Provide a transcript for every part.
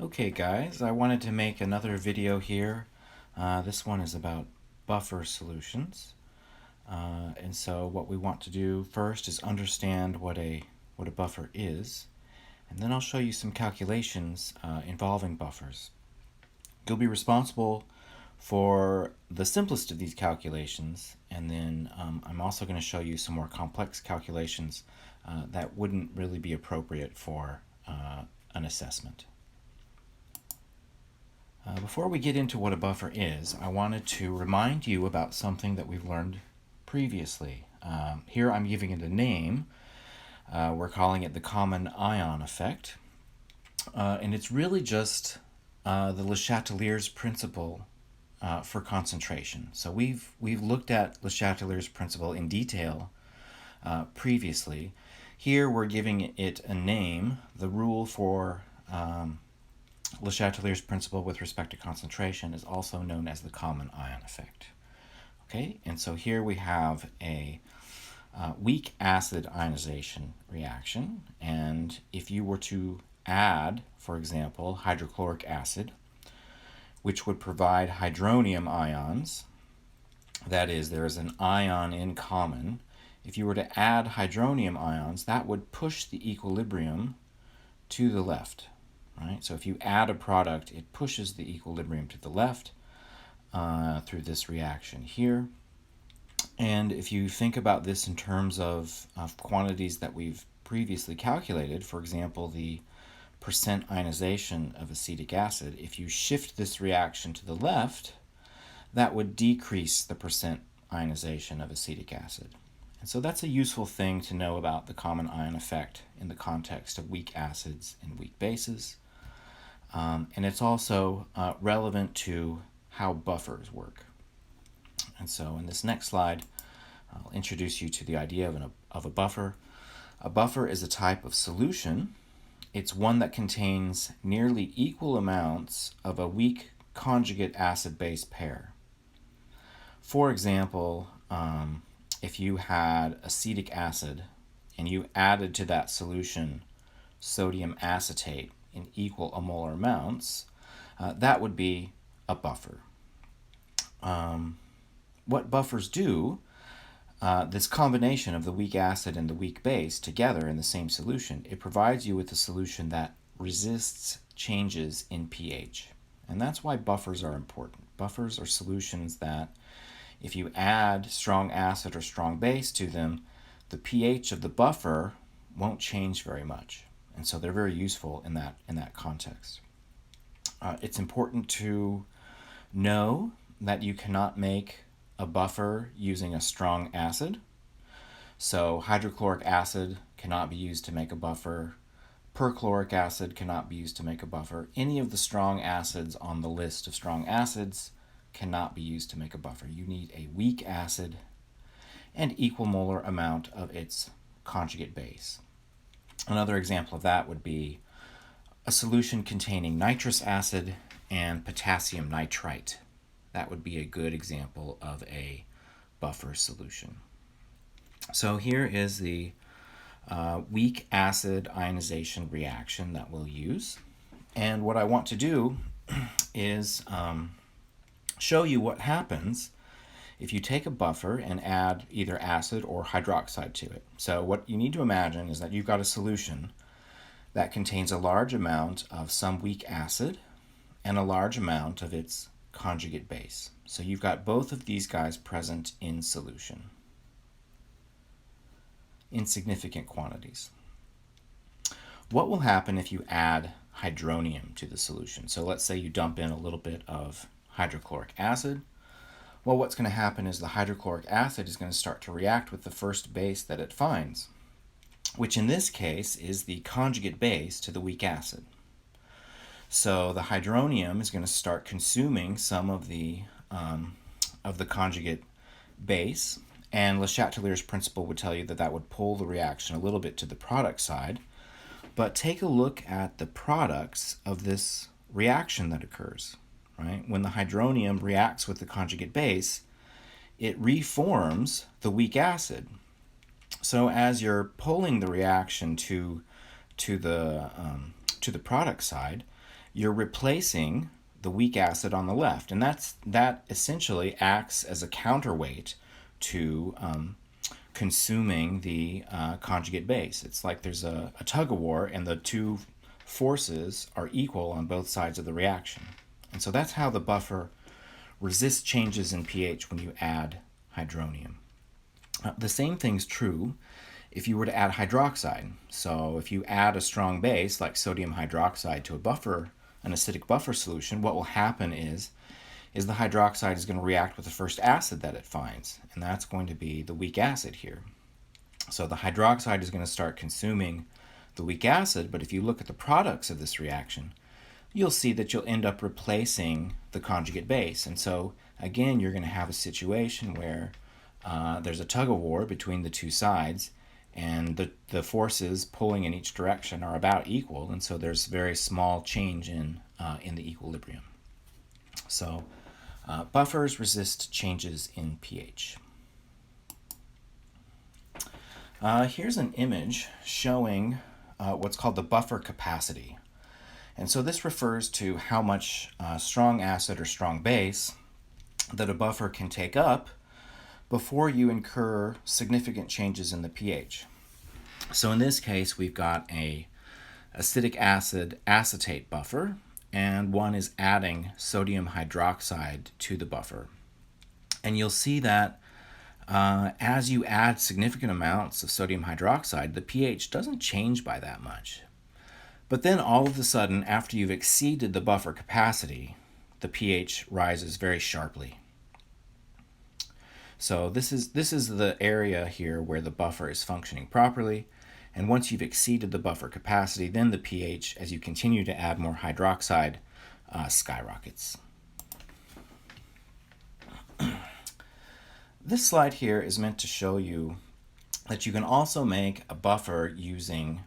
Okay guys, I wanted to make another video here. This one is about buffer solutions. And so what we want to do first is understand what a buffer is, and then I'll show you some calculations involving buffers. You'll be responsible for the simplest of these calculations, and then I'm also going to show you some more complex calculations that wouldn't really be appropriate for an assessment. Before we get into what a buffer is, I wanted to remind you about something that we've learned previously. Here I'm giving it a name. We're calling it the common ion effect. And it's really just the Le Chatelier's principle for concentration. So we've looked at Le Chatelier's principle in detail previously. Here we're giving it a name. The rule for Le Chatelier's principle with respect to concentration is also known as the common ion effect. Okay, and so here we have a weak acid ionization reaction, and if you were to add, for example, hydrochloric acid, which would provide hydronium ions, that is, there is an ion in common. If you were to add hydronium ions, that would push the equilibrium to the left. Right? So if you add a product, it pushes the equilibrium to the left through this reaction here. And if you think about this in terms of quantities that we've previously calculated, for example, the percent ionization of acetic acid, if you shift this reaction to the left, that would decrease the percent ionization of acetic acid. And so that's a useful thing to know about the common ion effect in the context of weak acids and weak bases. And it's also relevant to how buffers work. And so in this next slide, I'll introduce you to the idea of a buffer. A buffer is a type of solution. It's one that contains nearly equal amounts of a weak conjugate acid-base pair. For example, if you had acetic acid and you added to that solution sodium acetate in equal molar amounts, that would be a buffer. What buffers do, this combination of the weak acid and the weak base together in the same solution, it provides you with a solution that resists changes in pH. And that's why buffers are important. Buffers are solutions that if you add strong acid or strong base to them, the pH of the buffer won't change very much. And so they're very useful in that context. It's important to know that you cannot make a buffer using a strong acid. So hydrochloric acid cannot be used to make a buffer. Perchloric acid cannot be used to make a buffer. Any of the strong acids on the list of strong acids cannot be used to make a buffer. You need a weak acid and equal molar amount of its conjugate base. Another example of that would be a solution containing nitrous acid and potassium nitrite. That would be a good example of a buffer solution. So here is the weak acid ionization reaction that we'll use. And what I want to do is show you what happens if you take a buffer and add either acid or hydroxide to it. So what you need to imagine is that you've got a solution that contains a large amount of some weak acid and a large amount of its conjugate base. So you've got both of these guys present in solution in significant quantities. What will happen if you add hydronium to the solution? So let's say you dump in a little bit of hydrochloric acid. Well, what's going to happen is the hydrochloric acid is going to start to react with the first base that it finds, which in this case is the conjugate base to the weak acid. So the hydronium is going to start consuming some of the conjugate base, and Le Chatelier's principle would tell you that that would pull the reaction a little bit to the product side. But take a look at the products of this reaction that occurs. Right? When the hydronium reacts with the conjugate base, it reforms the weak acid. So as you're pulling the reaction to the product side, you're replacing the weak acid on the left, and that essentially acts as a counterweight to consuming the conjugate base. It's like there's a tug of war, and the two forces are equal on both sides of the reaction. And so that's how the buffer resists changes in pH when you add hydronium. The same thing's true if you were to add hydroxide. So if you add a strong base like sodium hydroxide to a buffer, an acidic buffer solution, what will happen is the hydroxide is going to react with the first acid that it finds, and that's going to be the weak acid here. So the hydroxide is going to start consuming the weak acid, but if you look at the products of this reaction, you'll see that you'll end up replacing the conjugate base. And so again, you're going to have a situation where there's a tug of war between the two sides, and the forces pulling in each direction are about equal, and so there's very small change in the equilibrium. So buffers resist changes in pH. Here's an image showing what's called the buffer capacity. And so this refers to how much strong acid or strong base that a buffer can take up before you incur significant changes in the pH. So in this case, we've got a acidic acid acetate buffer, and one is adding sodium hydroxide to the buffer. And you'll see that as you add significant amounts of sodium hydroxide, the pH doesn't change by that much. But then all of a sudden, after you've exceeded the buffer capacity, the pH rises very sharply. So this is the area here where the buffer is functioning properly. And once you've exceeded the buffer capacity, then the pH, as you continue to add more hydroxide, skyrockets. This slide here is meant to show you that you can also make a buffer using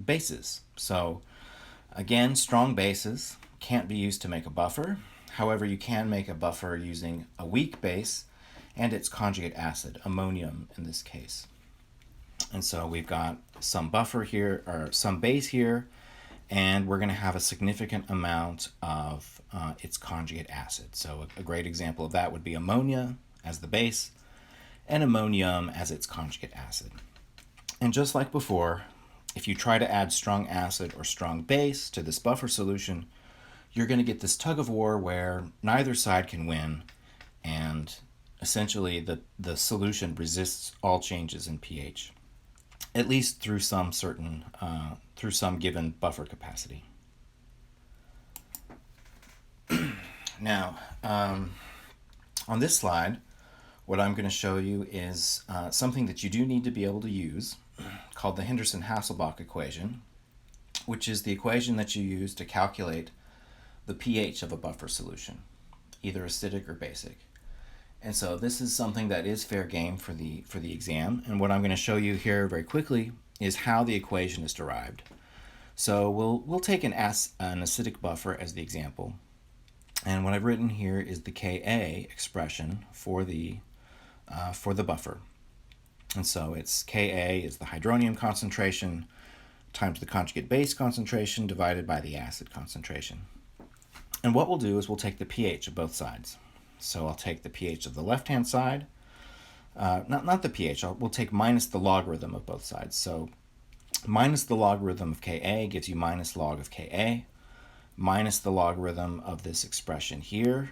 bases. So again, strong bases can't be used to make a buffer. However, you can make a buffer using a weak base and its conjugate acid, ammonium in this case. And so we've got some buffer here, or some base here, and we're going to have a significant amount of its conjugate acid. So a great example of that would be ammonia as the base and ammonium as its conjugate acid. And just like before, if you try to add strong acid or strong base to this buffer solution, you're going to get this tug of war where neither side can win, and essentially the solution resists all changes in pH, at least through some given buffer capacity. Now, on this slide, what I'm going to show you is something that you do need to be able to use, called the Henderson-Hasselbalch equation, which is the equation that you use to calculate the pH of a buffer solution, either acidic or basic. And so this is something that is fair game for the exam. And what I'm going to show you here very quickly is how the equation is derived. So we'll take an acidic buffer as the example. And what I've written here is the Ka expression for the buffer. And so it's Ka is the hydronium concentration times the conjugate base concentration divided by the acid concentration. And what we'll do is we'll take the pH of both sides. So I'll take the pH of the left-hand side, not the pH, we'll take minus the logarithm of both sides. So minus the logarithm of Ka gives you minus log of Ka, minus the logarithm of this expression here.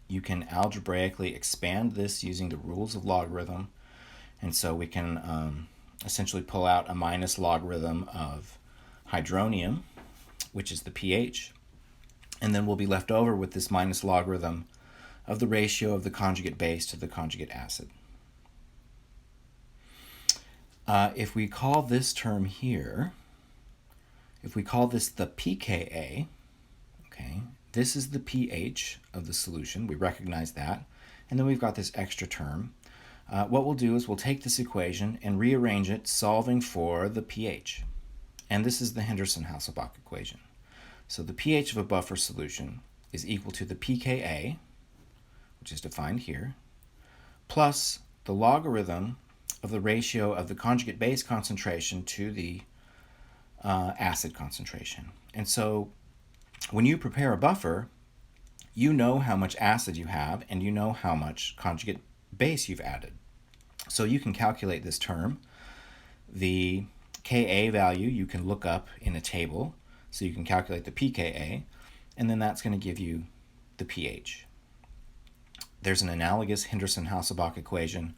You can algebraically expand this using the rules of logarithm, and so we can essentially pull out a minus logarithm of hydronium, which is the pH, and then we'll be left over with this minus logarithm of the ratio of the conjugate base to the conjugate acid. If we call this term here, if we call this the pKa, okay, this is the pH of the solution. We recognize that. And then we've got this extra term. What we'll do is we'll take this equation and rearrange it, solving for the pH. And this is the Henderson-Hasselbalch equation. So the pH of a buffer solution is equal to the pKa, which is defined here, plus the logarithm of the ratio of the conjugate base concentration to the acid concentration. And so when you prepare a buffer, you know how much acid you have and you know how much conjugate base you've added. So you can calculate this term. The Ka value you can look up in a table, so you can calculate the pKa, and then that's going to give you the pH. There's an analogous Henderson-Hasselbalch equation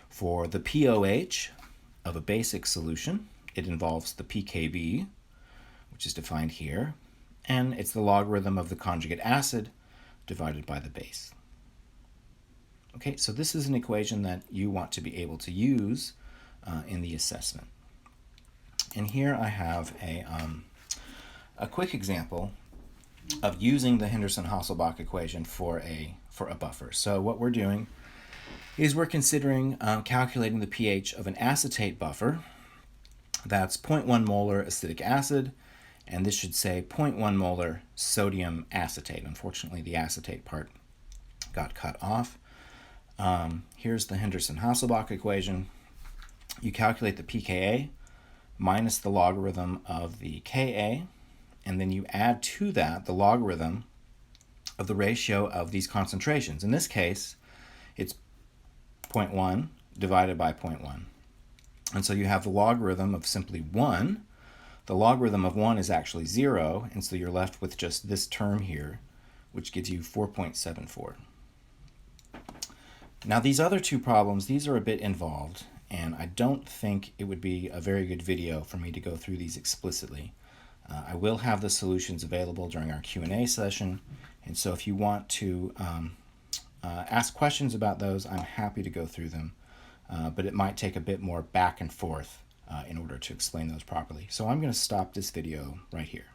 for the pOH of a basic solution. It involves the pKb, which is defined here, and it's the logarithm of the conjugate acid divided by the base. Okay, so this is an equation that you want to be able to use in the assessment. And here I have a quick example of using the Henderson-Hasselbalch equation for a buffer. So what we're doing is we're considering calculating the pH of an acetate buffer. That's 0.1 molar acidic acid, and this should say 0.1 molar sodium acetate. Unfortunately, the acetate part got cut off. Here's the Henderson-Hasselbalch equation. You calculate the pKa minus the logarithm of the Ka, and then you add to that the logarithm of the ratio of these concentrations. In this case, it's 0.1 divided by 0.1. And so you have the logarithm of simply 1. The logarithm of 1 is actually 0, and so you're left with just this term here, which gives you 4.74. Now these other two problems, these are a bit involved, and I don't think it would be a very good video for me to go through these explicitly. I will have the solutions available during our Q&A session, and so if you want to ask questions about those, I'm happy to go through them, but it might take a bit more back and forth in order to explain those properly. So I'm going to stop this video right here.